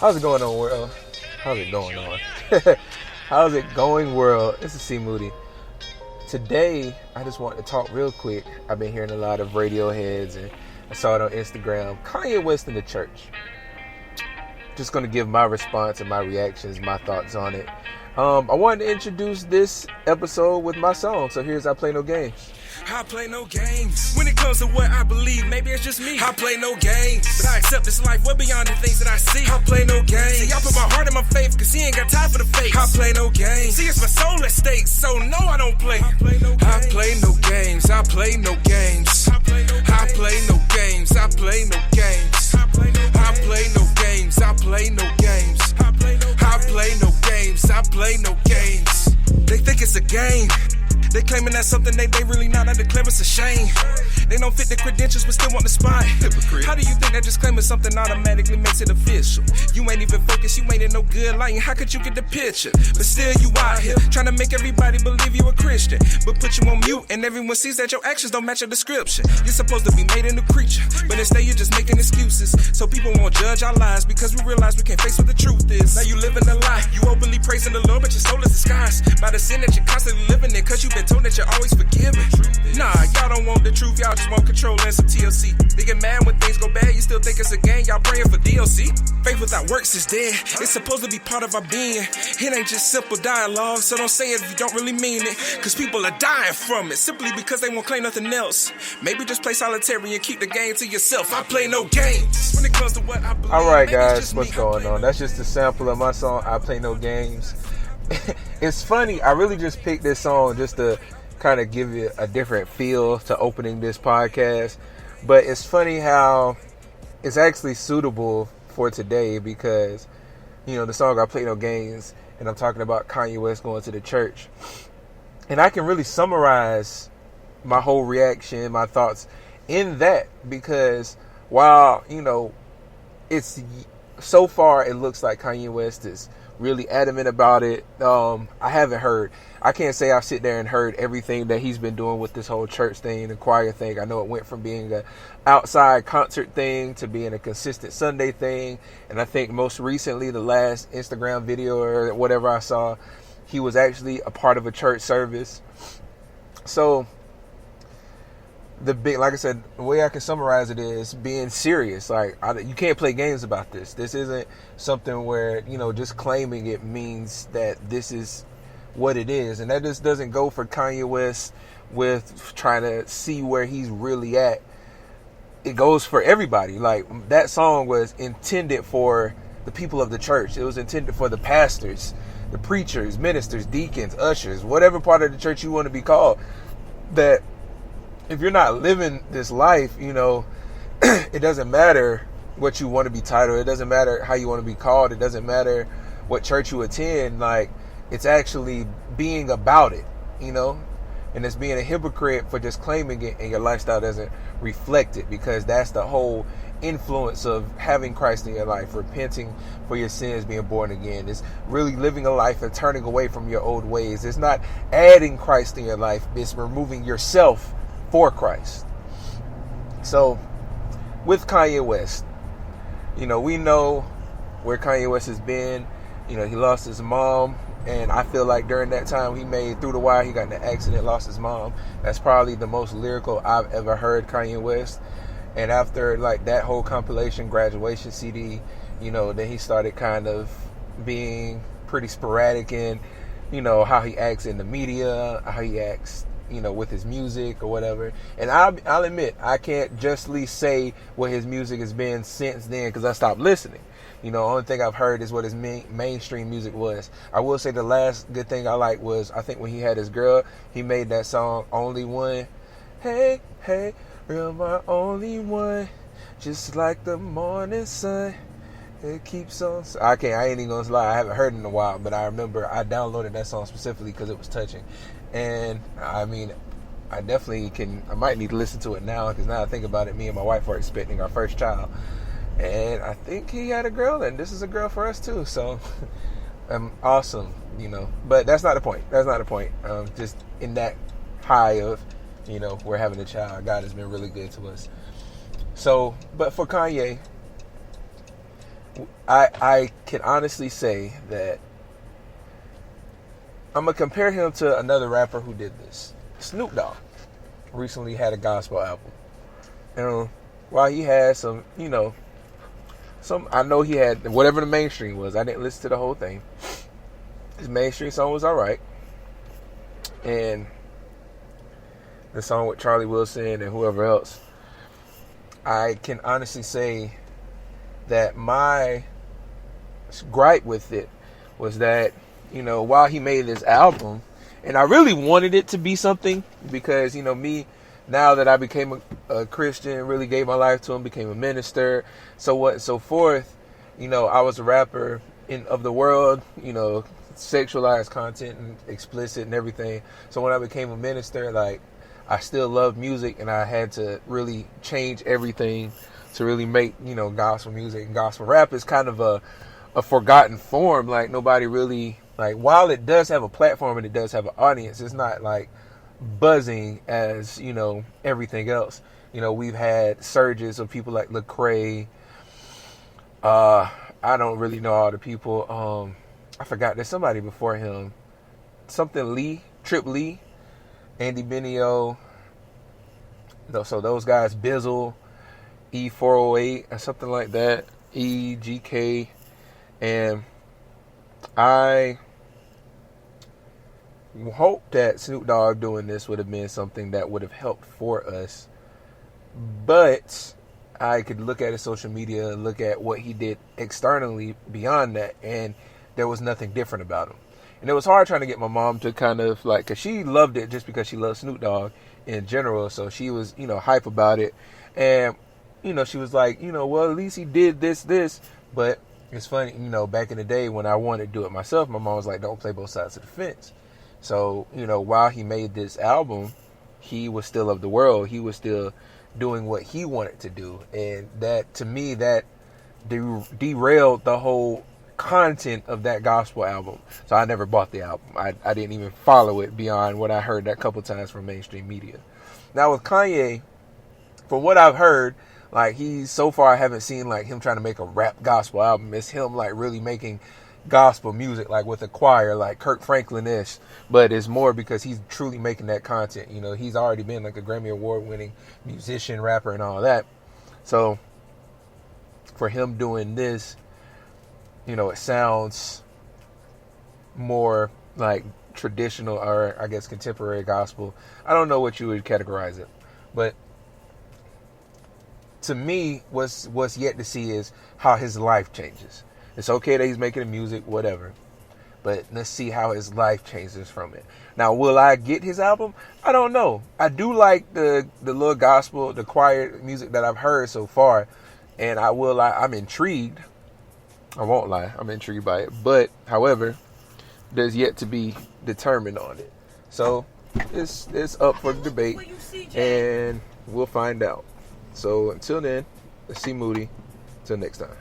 How's it going on, world? How's it going on? How's it going, world? This is C Moody. Today, I just want to talk real quick. I've been hearing a lot of Radioheads, and I saw it on Instagram. Kanye West in the church. Just going to give my response and my reactions, my thoughts on it. I wanted to introduce this episode with my song, so here's I Play No Games. I play no games. When it comes to what I believe, maybe it's just me. I play no games. But I accept this life well beyond the things that I see. I play no games. See, I put my heart in my faith, cause he ain't got time for the fake. I play no games. See, it's my soul at stake, so no, I don't play. I play no games. I play no games. I play no games. I play no games. I play no games. I play no games. I play no games. I play no games. I play no games. I play no games. They think it's a game. They claiming that's something they really not. I declare it's a shame. They don't fit the credentials but still want the spot. Hypocrite. How do you think that just claiming something automatically makes it official? You ain't even focused, you ain't in no good light. How could you get the picture? But still you out here trying to make everybody believe you a Christian, but put you on mute and everyone sees that your actions don't match your description. You're supposed to be made a new creature, but instead you're just making excuses. So people won't judge our lives because we realize we can't face what the truth is. Now you living a lie. You openly praising the Lord, but your soul is disguised by the sin that you're constantly living in, cause you've been told that you're always forgiven. Nah, y'all don't want the truth, y'all just want control and some TLC. They get mad when things go bad, you still think it's a game, y'all praying for DLC. Faith without works is dead, it's supposed to be part of our being. It ain't just simple dialogue, so don't say it if you don't really mean it. Cause people are dying from it, simply because they won't claim nothing else. Maybe just play solitary and keep the game to yourself. I play no games when it comes to what I believe. Alright guys, what's going on? That's just a sample of my song, I Play No Games. It's funny, I really just picked this song just to kind of give you a different feel to opening this podcast. But it's funny how it's actually suitable for today because, you know, the song I Play No Games, and I'm talking about Kanye West going to the church. And I can really summarize my whole reaction, my thoughts in that, because while, you know, it's so far it looks like Kanye West is really adamant about it. I can't say I've sit there and heard everything that he's been doing with this whole church thing, the choir thing. I know it went from being a outside concert thing to being a consistent Sunday thing. And I think most recently, the last Instagram video or whatever I saw, he was actually a part of a church service. So like I said, the way I can summarize it is being serious. Like, you can't play games about this. This isn't something where, you know, just claiming it means that this is what it is. And that just doesn't go for Kanye West with trying to see where he's really at. It goes for everybody. Like, that song was intended for the people of the church. It was intended for the pastors, the preachers, ministers, deacons, ushers, whatever part of the church you want to be called. That if you're not living this life, you know, it doesn't matter what you want to be titled. It doesn't matter how you want to be called. It doesn't matter what church you attend. Like, it's actually being about it, you know, and it's being a hypocrite for just claiming it and your lifestyle doesn't reflect it, because that's the whole influence of having Christ in your life, repenting for your sins, being born again. It's really living a life and turning away from your old ways. It's not adding Christ in your life. It's removing yourself for Christ. So with Kanye West, you know, we know where Kanye West has been. You know, he lost his mom, and I feel like during that time he made Through the Wire, he got in an accident, lost his mom. That's probably the most lyrical I've ever heard Kanye West. And after like that whole compilation Graduation CD, you know, then he started kind of being pretty sporadic in, you know, how he acts in the media, how he acts, you know, with his music or whatever. And I'll admit, I can't justly say what his music has been since then, because I stopped listening. You know, only thing I've heard is what his mainstream music was. I will say the last good thing I liked was, I think when he had his girl, he made that song Only One. Hey, hey, you're my only one, just like the morning sun. It keeps on. I ain't even gonna lie, I haven't heard it in a while, but I remember I downloaded that song specifically because it was touching. And I mean, I might need to listen to it now, because now I think about it, me and my wife are expecting our first child. And I think he had a girl, and this is a girl for us too. So, awesome, you know. But that's not the point. Just in that high of, you know, we're having a child. God has been really good to us. So, but for Kanye, I can honestly say that I'm gonna compare him to another rapper who did this. Snoop Dogg recently had a gospel album. And while he had some, I know he had whatever the mainstream was. I didn't listen to the whole thing. His mainstream song was all right, and the song with Charlie Wilson and whoever else. I can honestly say that my gripe with it was that, while he made this album, and I really wanted it to be something because, me, now that I became a Christian, really gave my life to him, became a minister, so what, so forth, I was a rapper of the world, sexualized content and explicit and everything. So when I became a minister, like, I still loved music, and I had to really change everything to really make, gospel music. And gospel rap is kind of a forgotten form. Like, nobody really, like, while it does have a platform and it does have an audience, it's not like buzzing as, everything else. We've had surges of people like Lecrae. I don't really know all the people. I forgot, there's somebody before him. Something Lee, Trip Lee, Andy Benio. So those guys, Bizzle, E408, or something like that, EGK. And I hope that Snoop Dogg doing this would have been something that would have helped for us. But I could look at his social media and look at what he did externally beyond that, and there was nothing different about him. And it was hard trying to get my mom to kind of like, because she loved it just because she loved Snoop Dogg in general. So she was, hype about it. And, she was like, well, at least he did this. But it's funny, back in the day when I wanted to do it myself, my mom was like, don't play both sides of the fence. So, while he made this album, he was still of the world. He was still doing what he wanted to do. And that, to me, that derailed the whole content of that gospel album. So I never bought the album. I didn't even follow it beyond what I heard that couple times from mainstream media. Now with Kanye, from what I've heard, like, so far I haven't seen like him trying to make a rap gospel album. It's him like really making gospel music, like with a choir, like Kirk Franklin-ish, but it's more because he's truly making that content. He's already been like a Grammy Award winning musician, rapper, and all that. So for him doing this, it sounds more like traditional, or I guess contemporary gospel. I don't know what you would categorize it, but to me, what's yet to see is how his life changes. It's okay that he's making the music, whatever, but let's see how his life changes from it. Now, will I get his album? I don't know. I do like the little gospel, the choir music that I've heard so far, and I'm intrigued. I won't lie, I'm intrigued by it. But, however, there's yet to be determined on it. So, it's up for debate, and we'll find out. So, until then, let's see Moody. Till next time.